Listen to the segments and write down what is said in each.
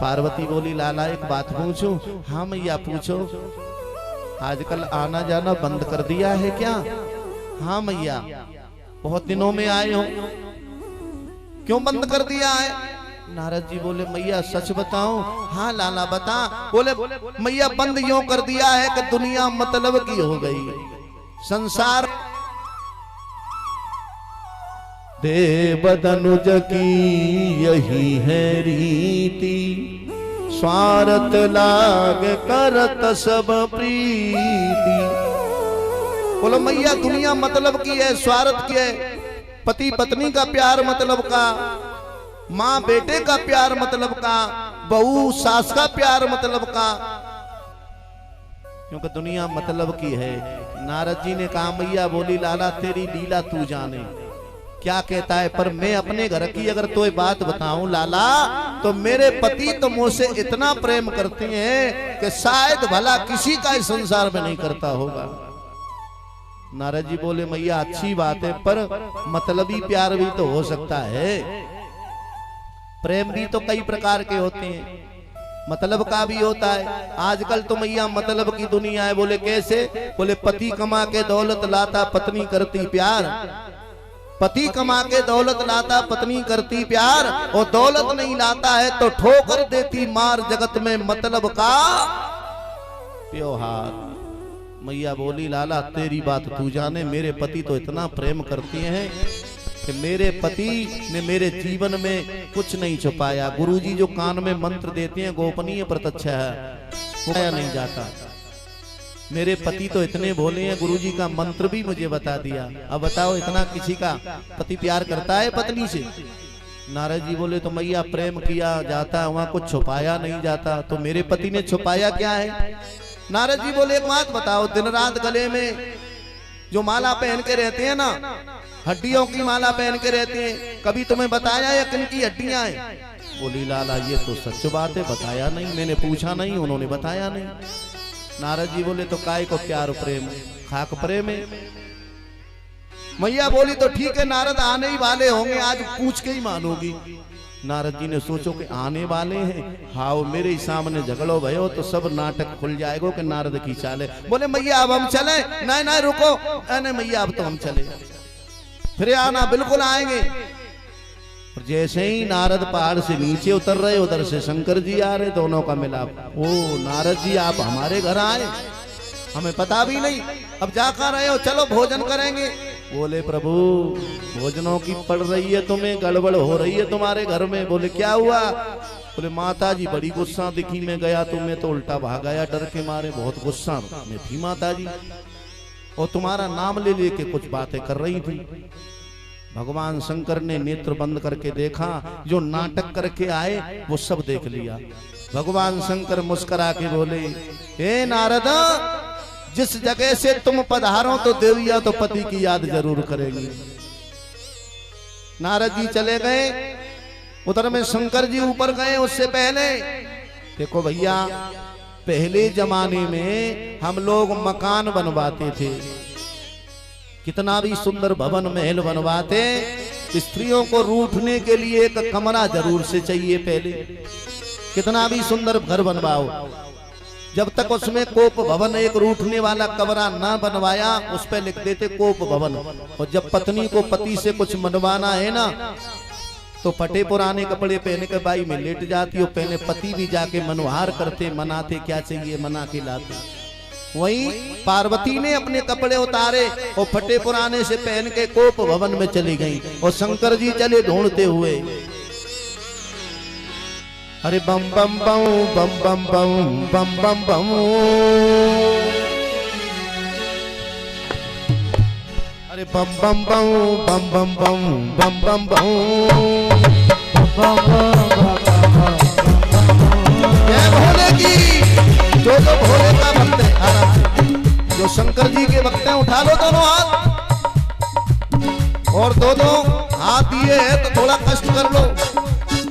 पार्वती बोली लाला एक बात पूछूं? हाँ मैया पूछो। आजकल आना जाना बंद कर दिया है क्या? हाँ मैया, बहुत दिनों में आए हो, क्यों बंद कर दिया है? नारद जी बोले मैया सच बताऊं? हाँ लाला बता। बोले मैया बंद यूं कर दिया है कि दुनिया मतलब की हो गई, संसार देवदनुज की यही है रीति, स्वार्थ लाग करत सब प्रीति। बोलो मैया दुनिया मतलब की है, स्वार्थ की है, पति पत्नी का प्यार मतलब का, माँ बेटे का प्यार मतलब का, बहू सास का प्यार मतलब का, क्योंकि दुनिया मतलब की है। नारद जी ने कहा मैया बोली लाला तेरी लीला तू जाने क्या कहता है, पर मैं अपने घर की अगर तो बात बताऊं लाला, तो मेरे पति तो मुझसे इतना प्रेम करते हैं कि शायद भला किसी का इस संसार में नहीं करता होगा। नारद जी बोले मैया अच्छी बात है, पर मतलबी प्यार भी तो हो सकता है, प्रेम भी तो कई प्रकार के होते हैं, मतलब का भी होता है। आजकल तो मैया मतलब की दुनिया है। बोले कैसे? बोले पति कमा के दौलत लाता, पत्नी करती प्यार, पति कमा के दौलत लाता, पत्नी करती प्यार, और दौलत नहीं लाता है तो ठोकर देती मार, जगत में मतलब का त्योहार। मैया बोली लाला तेरी बात तू जाने, मेरे पति तो इतना प्रेम करती हैं कि मेरे पति ने मेरे जीवन में कुछ नहीं छुपाया। गुरुजी जो कान में मंत्र देते हैं गोपनीय प्रत्यक्ष है, वो नहीं जाता। मेरे पति तो इतने भोले हैं, गुरुजी का मंत्र भी मुझे बता दिया। अब बताओ इतना किसी का पति प्यार करता है पत्नी से? नारद जी बोले तो मैया प्रेम किया जाता है, वहां कुछ छुपाया नहीं जाता, तो मेरे पति ने छुपाया क्या है? नारद जी बोले एक बात बताओ, दिन रात गले में जो माला पहन के रहते हैं ना, हड्डियों की माला पहन के रहते हैं, कभी तुम्हें बताया या किन की हड्डियां हैं? बोली लाला ये तो सच बात है, बताया नहीं, मैंने पूछा नहीं, उन्होंने बताया नहीं। नारद जी बोले तो काय को प्यार प्रेम, खाक प्रेम है। मैया बोली तो ठीक है, नारद आने ही वाले होंगे, आज पूछ के ही मानोगी। नारद जी ने सोचो कि आने वाले हैं, हाँ मेरे सामने झगड़ो भयो तो सब नाटक खुल जाएगा कि नारद की चाले। बोले मैया अब हम चले? नहीं नहीं रुको, नहीं मैया अब तो हम चले, फिर आना, बिल्कुल आएंगे। जैसे ही नारद पहाड़ से नीचे उतर रहे, उधर से शंकर जी आ रहे, दोनों का मिलाप। ओ नारद जी आप हमारे घर आए, हमें पता भी नहीं, अब जाकर रहे हो, चलो भोजन करेंगे। बोले प्रभु भोजनों की पड़ रही है, तुम्हें गड़बड़ हो रही है तुम्हारे घर में। बोले क्या हुआ? बोले माता जी बड़ी गुस्सा दिखी, मैं गया तो मैं तो उल्टा भाग आया डर के मारे, बहुत गुस्सा में थी माता जी, और तुम्हारा नाम ले लेके कुछ बातें कर रही थी। भगवान शंकर ने नेत्र बंद करके देखा, जो नाटक करके आए वो सब देख लिया। भगवान शंकर मुस्कुरा के बोले हे नारद, जिस जगह से तुम पधारो तो देविया तो पति की याद जरूर करेगी। नारद जी चले गए, उधर में शंकर जी ऊपर गए। उससे पहले देखो भैया, पहले जमाने में हम लोग मकान बनवाते थे, कितना भी सुंदर भवन महल बनवाते, स्त्रियों को रूठने के लिए एक कमरा जरूर से चाहिए। पहले कितना भी सुंदर घर बनवाओ, जब तक उसमें कोप भवन एक रूठने वाला कमरा ना बनवाया, उस पर लिख देते कोप भवन। और जब पत्नी को पति से कुछ मनवाना है ना, तो फटे पुराने कपड़े पहने के बाई में लेट जाती हो, पहले पति भी जाके मनोहार करते, मनाते, क्या चाहिए मना के लाते। वहीं पार्वती ने अपने कपड़े उतारे और फटे पुराने से पहन के कोप भवन में चली गई, और शंकर जी चले ढूंढते हुए। अरे बम बम बम बम बम बम बम बम बम, अरे बम बम बम बम बम बम बम बम बम, जय भोले की। जो भोले का भक्त है, जो शंकर जी के भक्त हैं, उठा लो दोनों हाथ, और दो हाथ दिए हैं तो थोड़ा कष्ट कर लो।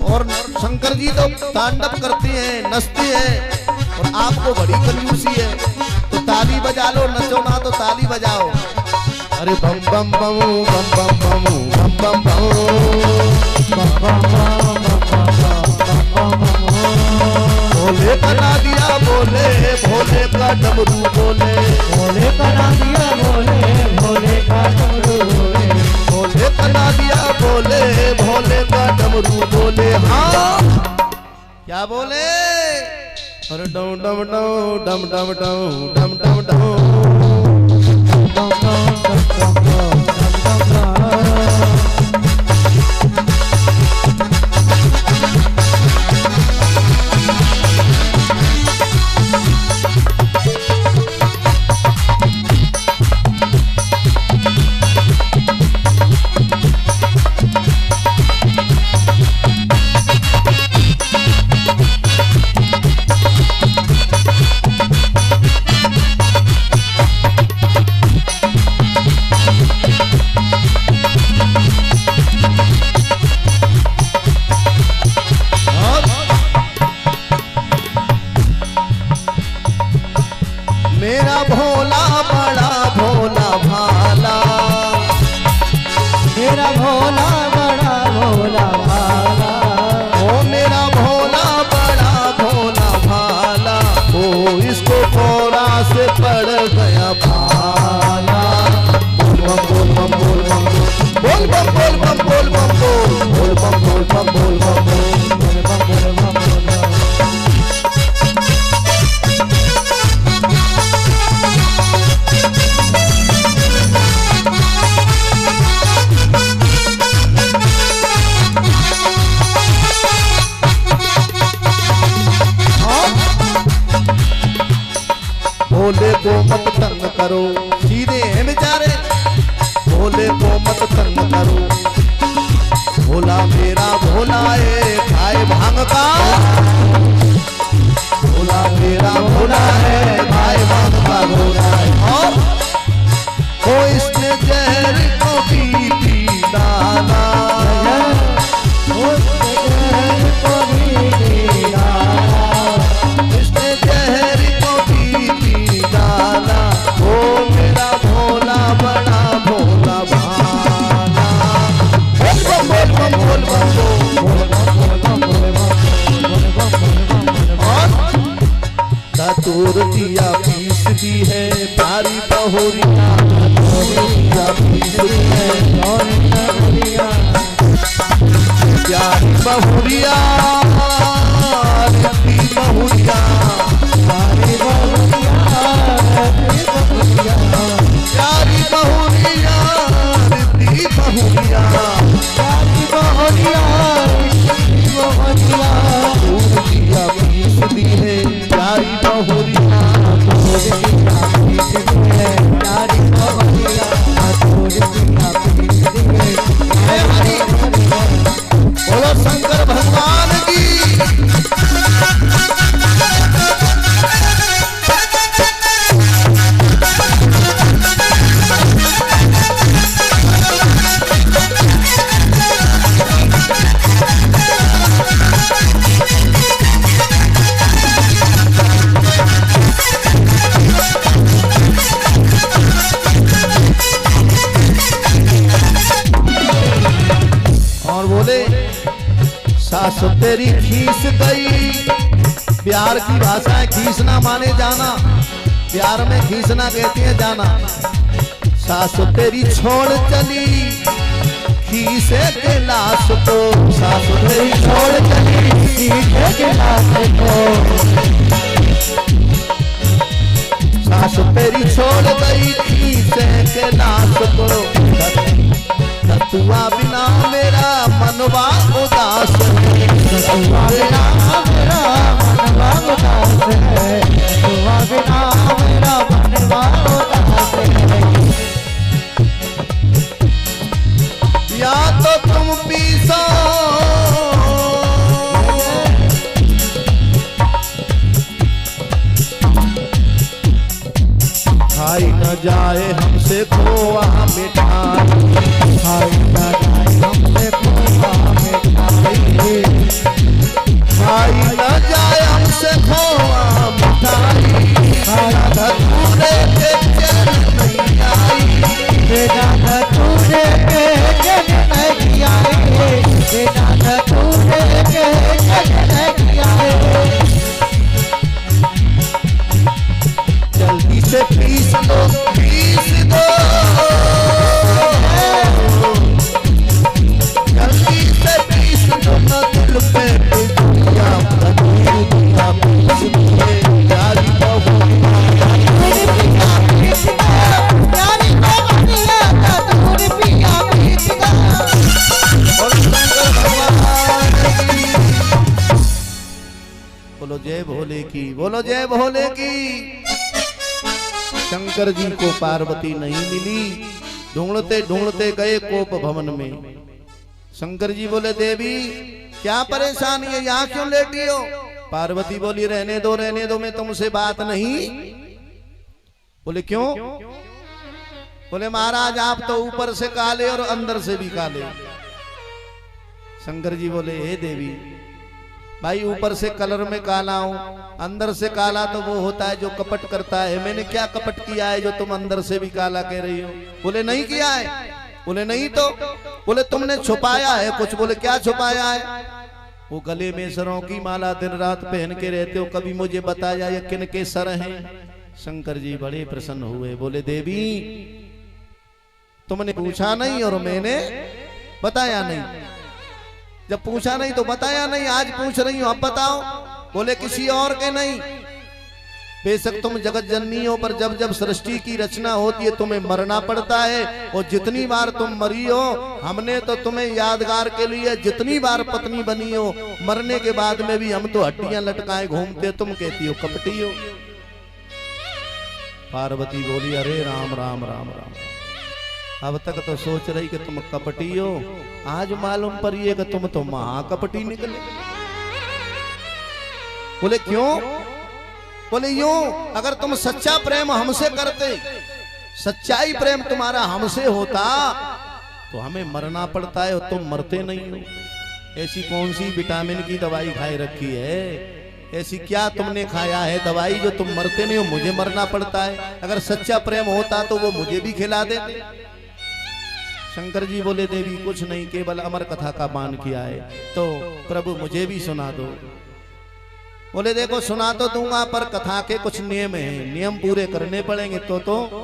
और शंकर जी तो तांडव करते हैं, नचते हैं, और आपको बड़ी कंजूसी है, तो ताली बजा लो, नचो ना तो ताली बजाओ। अरे बम बम बम बम बम बम बम बम बम बम बम बम बम बम बम। भोले कना दिया बोले, भोले का डमरू बोले, भोले कना दिया बोले, भोले का डमरू बोले, भोले कना दिया बोले, भोले का डमरू बोले। हाँ क्या बोले? अरे डम डम डम डम डम डम डम डम डम मेरा भोला बड़ा भोला भाला, मेरा भोला बड़ा भोला भाला, ओ मेरा भोला बड़ा भोला भाला, ओ इसको कोरा से पड़ गया भाला। बोल बम बोल बम बोल बम बोल बम बोल बम बोल बम बोल बम बोल बम बोल बम बोल भोले को मत तंग करो, सीधे हैं बेचारे, भोले को मत तंग करो। भोला मेरा भोला है खाए भांग का, भोला मेरा भोला है खाए भांग का भोला है। और ओ इसने जहर को पी डाला, इसने जहर को पी डाला। ओ मेरा भोला बड़ा भोला भाला, बोल बम बोल बम बोल बम बोल। धतूर दिया पीस दी है प्यारी बहुरिया, दिया पीस दी है प्यारी बहुरिया, प्यारी बहुरिया, प्यारी बहुरिया, प्यारी बहुरिया, रिद्धि बहुरिया, प्यारी बहुरिया, बहुरिया, दूर दिया पीस दी है प्यारी बहुरिया, प्यारी बहुरिया, बोलो शंकर भगवान की। और बोले सासु तेरी खीस गई, प्यार की भाषा है खीसना माने जाना, प्यार में खीसना कहते हैं जाना। सासु तेरी छोड़ चली खीसे के लाश को, सासु तेरी छोड़ चली खीसे के लाश को, सासु तेरी छोड़ गई खीसे के लाश को। ततुआ बिना मेरा मनवा उदास है, ततुआ बिना मेरा मनवा उदास है, ततुआ बिना मेरा मनवा उदास है। या तो तुम पीसो खाई न जाए हमसे खोआ मिठाई, खाई न जाए हमसे खोआ मिठाई, खाई न जाए हमसे खोआ मिठाई। धतूरे के चैन नहीं आई, बेटा धतूरे के चैन नहीं आई, बेटा धतूरे के चैन नहीं आई। बोलो जय भोले की, बोलो जय भोले की। शंकर जी को पार्वती नहीं मिली, ढूंढते ढूंढते गए कोप भवन में। शंकर जी बोले देवी क्या परेशानी है, यहाँ क्यों लेटी हो? पार्वती बोली रहने दो, मैं तुमसे बात नहीं। बोले क्यों? बोले महाराज आप तो ऊपर से काले और अंदर से भी काले। शंकर जी बोले हे देवी भाई ऊपर से कलर में काला हूं, अंदर से काला तो वो होता है जो कपट करता है। मैंने क्या कपट किया है जो तुम अंदर से भी काला कह रही हो? बोले नहीं किया है। बोले नहीं तो? बोले तुमने छुपाया है कुछ। बोले क्या छुपाया है? वो गले में सरों की माला दिन रात पहन के रहते हो, कभी मुझे बताया ये किन के सर हैं? शंकर जी बड़े प्रसन्न हुए, बोले देवी तुमने पूछा नहीं और मैंने बताया नहीं। जब पूछा नहीं तो बताया नहीं, आज पूछ रही हूं अब बताओ। बोले किसी और के नहीं, बेशक तुम जगत जननी हो, पर जब जब सृष्टि की रचना होती है तुम्हें मरना पड़ता है, और जितनी बार तुम मरी हो हमने तो तुम्हें यादगार के लिए जितनी बार पत्नी बनी हो, मरने के बाद में भी हम तो हड्डियां लटकाए घूमते, तुम कहती हो कपटी हो। पार्वती बोली अरे राम राम राम राम, अब तक तो सोच रही कि तुम कपटी हो, आज मालूम पड़ी है कि तुम तो महाकपटी निकले। बोले क्यों? बोले यूं, अगर तुम सच्चा प्रेम हमसे करते, सच्चाई प्रेम तुम्हारा हमसे होता तो हमें मरना पड़ता है और तुम मरते नहीं हो। ऐसी कौन सी विटामिन की दवाई खाए रखी है? ऐसी क्या तुमने खाया है दवाई जो तुम मरते नहीं हो, मुझे मरना पड़ता है? अगर सच्चा प्रेम होता तो वो मुझे भी खिला देते। शंकर जी बोले देवी कुछ नहीं, केवल अमर कथा का पान किया है, तो प्रभु मुझे भी सुना दो। बोले देखो सुना तो दूंगा, पर कथा के कुछ नियम हैं, नियम पूरे करने पड़ेंगे तो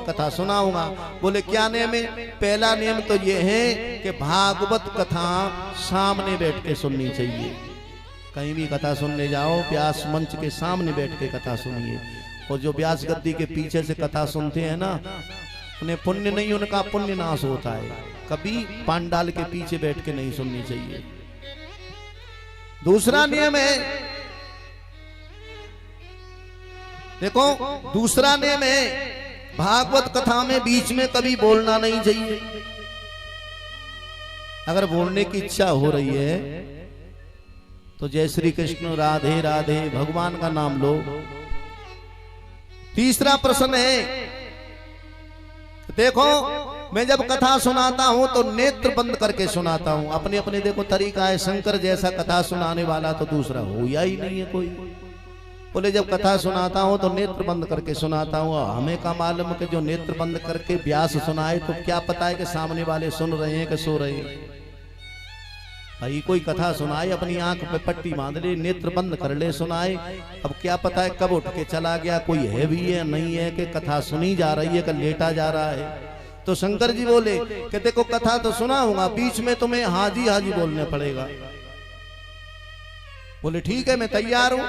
कथा सुनाऊंगा। बोले क्या नियम है? पहला नियम तो ये है कि भागवत कथा सामने बैठ के सुननी चाहिए। कहीं भी कथा सुनने जाओ व्यास मंच के सामने बैठ के कथा सुनिए। और जो व्यास गद्दी के पीछे से कथा सुनते हैं ना, उन्हें पुण्य नहीं, उनका पुण्य नाश होता है। कभी पांडाल के पीछे बैठ के नहीं सुननी चाहिए। दूसरा नियम है, देखो दूसरा नियम है, भागवत कथा में बीच में कभी बोलना नहीं चाहिए। अगर बोलने की इच्छा हो रही है तो जय श्री कृष्ण राधे राधे भगवान का नाम लो। तीसरा प्रश्न है, देखो मैं जब कथा सुनाता हूं तो नेत्र बंद करके सुनाता हूं। अपने अपने देखो तरीका है, शंकर जैसा कथा सुनाने वाला तो दूसरा हो या ही नहीं है कोई। बोले जब कथा सुनाता हूं तो नेत्र बंद करके सुनाता हूं। हमें का मालूम कि जो नेत्र बंद करके व्यास सुनाए तो क्या पता है कि सामने वाले सुन रहे हैं कि सो रहे हैं। भाई कोई कथा सुनाए अपनी आंख पे पट्टी बांध ले, नेत्र बंद कर ले, सुनाए, अब क्या पता है कब उठ के चला गया, कोई है भी है नहीं है, कि कथा सुनी जा रही है कि लेटा जा रहा है। तो शंकर जी बोले कि देखो कथा तो सुनाऊंगा, बीच में तुम्हें हाजी हाजी बोलने पड़ेगा। बोले ठीक है मैं तैयार हूं।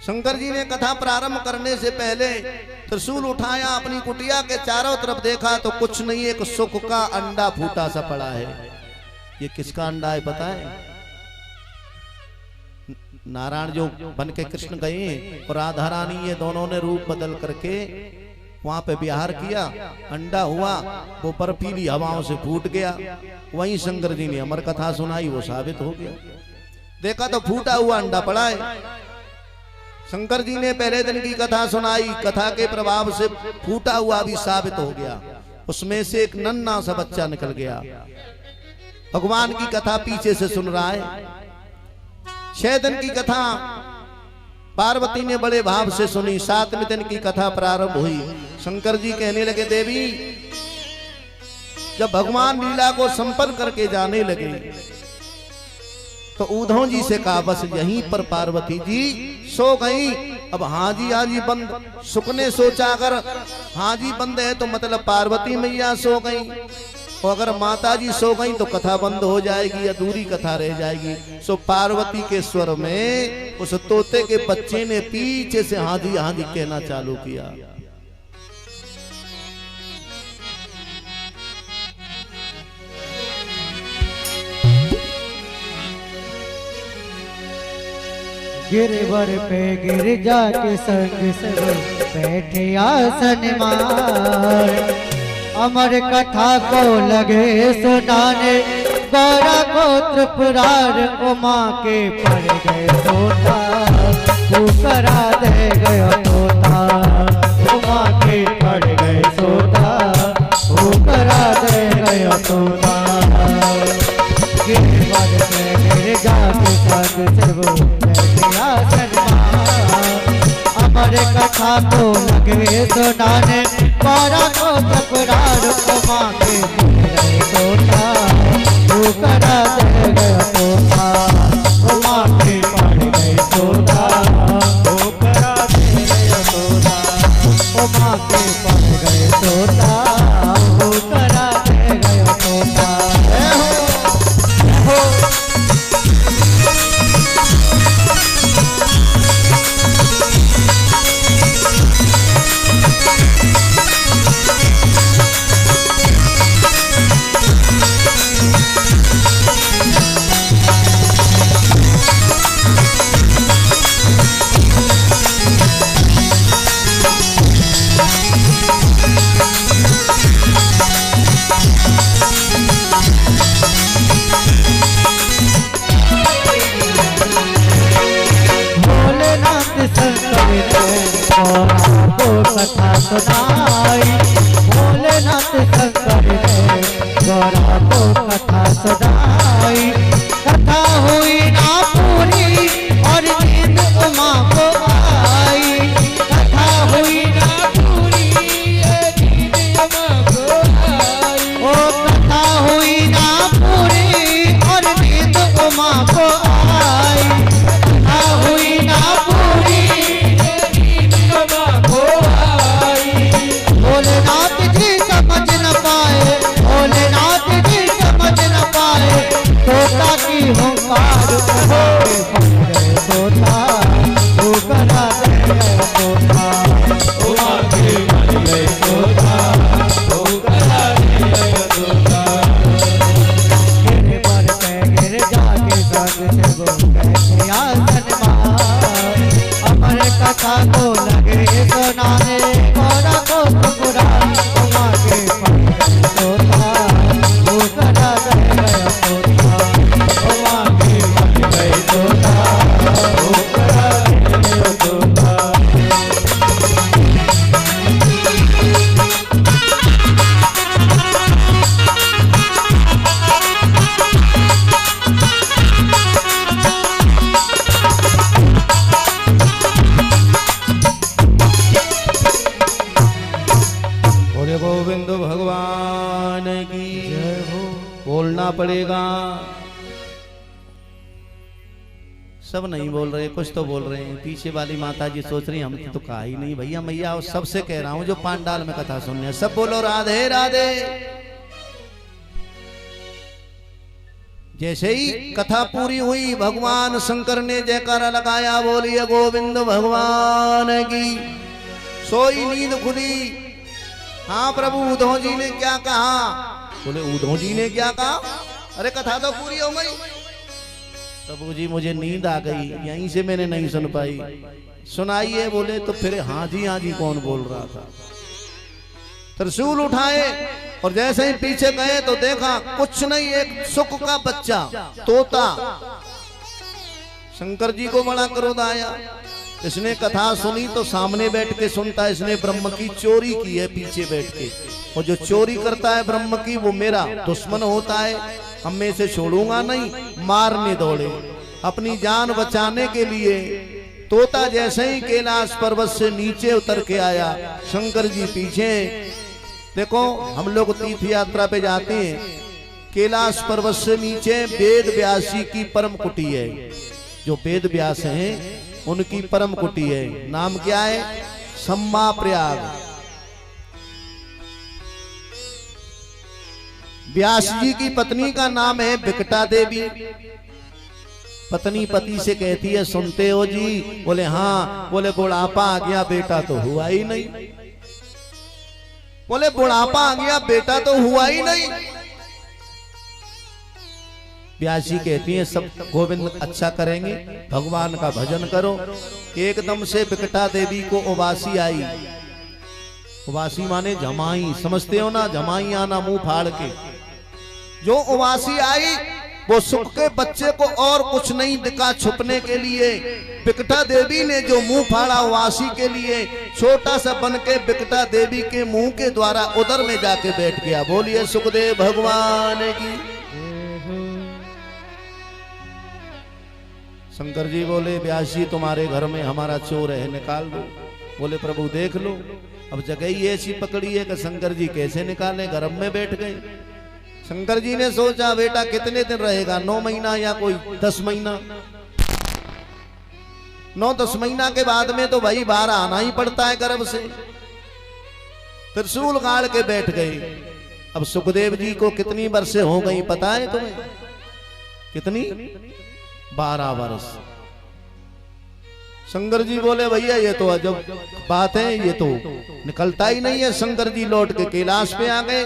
शंकर जी ने कथा प्रारंभ करने से पहले त्रिशूल उठाया, अपनी कुटिया के चारों तरफ देखा तो कुछ नहीं, एक सुख का अंडा फूटा सा पड़ा है। ये किसका अंडा है पता है? नारायण जो बन के कृष्ण गए और राधा रानी, ये दोनों ने रूप बदल करके वहां पे विहार किया, अंडा हुआ, वो बर्फीली हवाओं से फूट गया। वहीं शंकर जी ने अमर कथा सुनाई, वो साबित हो गया। देखा तो फूटा हुआ अंडा पड़ा है। शंकर जी ने पहले दिन की कथा सुनाई, कथा के प्रभाव से फूटा हुआ भी साबित हो गया। उसमें से एक नन्हा सा बच्चा निकल गया। भगवान की कथा पीछे से सुन रहा है। 6 दिन की कथा पार्वती ने बड़े भाव से सुनी। 7वें दिन की कथा प्रारंभ हुई। शंकर जी कहने लगे देवी जब भगवान लीला को संपन्न करके जाने लगे तो उद्धव जी से कहा बस यहीं पर पार्वती जी सो गई। अब हाजी हाजी बंद, सुख ने सोचा अगर हाजी बंद है तो मतलब पार्वती मैया सो गई, और अगर माता जी सो गई तो कथा बंद हो जाएगी, अधूरी कथा रह जाएगी। सो पार्वती के स्वर में उस तोते के बच्चे ने पीछे से हाजी हाजी कहना चालू किया। गिरवर पे गिरजा के संग सब बैठे आसन मार। अमर कथा को लगे सुनाने गौरा को त्रिपुरार उमा के पड़ गए तोता करा दे गयो तोता उमा के पड़ गए सोता करा दे गयो तोता। गिरवर पे गिरजा के संग सब बैठे आसन मार। अमर कथा को लगे सुनाने गौरा को त्रिपुरार उमा के पड़ गए तोता करा दे गयो तोता उमा के पड़ गए तोता करा दे गयो तोता उमा के पड़ गए तोता करा दे गयो तोता। कथा सुनाई भोलेनाथ शंकर ने गौरा को कथा सुनाई। कथा हुई ना पूरी और नींद उमा को आई। कथा हुई ना पूरी नींद उमा को आई। ओ कथा हुई ना पूरी और नींद उमा को आई। कथा हुई ना पूरी भोलेनाथ जी समझ न पाए भोलेनाथ जी समझ न पाए तोता की हुंकार तोता करा दे गयो तोता उमा के पड़ गए तोता करा दे गयो तोता। गिरवर पे गिरजा के संग सब बैठे आसन मार। अमर कथा को लगे सुनाने गौरा को त्रिपुरार उमा के पड़ गए तोता करा दे गयो तोता उमा के पड़ गए तोता करा दे गयो तोता। गोविंद भगवान की जय हो। बोलना पड़ेगा। सब नहीं बोल रहे, कुछ तो बोल रहे हैं। पीछे वाली माता जी सोच रही हम तो कहा ही नहीं भैया मैया, और सबसे कह रहा हूं जो पांडाल में कथा सुनने हैं सब बोलो राधे राधे। जैसे ही कथा पूरी हुई भगवान शंकर ने जयकारा लगाया, बोलिए गोविंद भगवान की। सोई नींद खुली। हाँ प्रभु उद्धव जी ने क्या कहा? बोले उद्धव जी ने क्या कहा? अरे कथा तो पूरी हो गई। प्रभु जी मुझे नींद आ गई, यहीं से मैंने नहीं सुन पाई। सुनाइए। बोले तो फिर हाँ जी कौन बोल रहा था? त्रिशूल उठाए और जैसे ही पीछे गए तो देखा कुछ नहीं, एक सुख का बच्चा तोता। शंकर जी को बड़ा क्रोध आया। इसने कथा सुनी तो सामने बैठ के सुनता है, इसने ब्रह्म की चोरी की है पीछे बैठ के, और जो चोरी करता है ब्रह्म की वो मेरा दुश्मन होता है। हम में से छोड़ूंगा नहीं। मारने दौड़े अपनी जान बचाने के लिए। तोता जैसे ही कैलाश पर्वत से नीचे उतर के आया, शंकर जी पीछे। देखो हम लोग तीर्थ यात्रा पे जाते हैं, कैलाश पर्वत से नीचे वेद व्यासी की परम कुटी है। जो वेद व्यास हैं उनकी परम कुटी है। नाम क्या है? सम्मा प्रयाग। व्यास जी की पत्नी का नाम है विकटा देवी। पत्नी पति से कहती है सुनते हो जी? बोले हाँ। बोले बुढ़ापा आ गया, बेटा तो हुआ ही नहीं। बोले बुढ़ापा आ गया, बेटा तो हुआ ही नहीं। व्यासी कहती है सब गोविंद अच्छा करेंगे, भगवान का भजन करो। एकदम से बिकटा देवी को उबासी आई। उबासी माने जमाई, समझते हो ना, जमाई आना मुंह फाड़ के। जो उबासी आई वो सुख के बच्चे को और कुछ नहीं दिखा छुपने के लिए। बिकटा देवी ने जो मुंह फाड़ा उबासी के लिए, छोटा सा बन के बिकटा देवी के मुंह के द्वारा उदर में जाके बैठ गया। बोलिए सुखदेव भगवान की। शंकर जी बोले व्यास जी तुम्हारे घर में हमारा चोर है, निकाल दो। बोले प्रभु देख लो। अब जगह ही ऐसी पकड़ी है कि शंकर जी कैसे निकाले, गर्भ में बैठ गए। शंकर जी ने सोचा बेटा कितने दिन रहेगा, 9 महीना या कोई 10 महीना। 9-10 महीना के बाद में तो भाई बाहर आना ही पड़ता है गर्भ से। त्रिशूल गाड़ के बैठ गए। अब सुखदेव जी को कितनी वर्षे हो गई पता है तुम्हें? कितनी? 12 वर्ष। शंकर जी बोले भैया ये तो अजब बात है, ये तो निकलता ही नहीं है। शंकर जी लौट के कैलाश पे आ गए।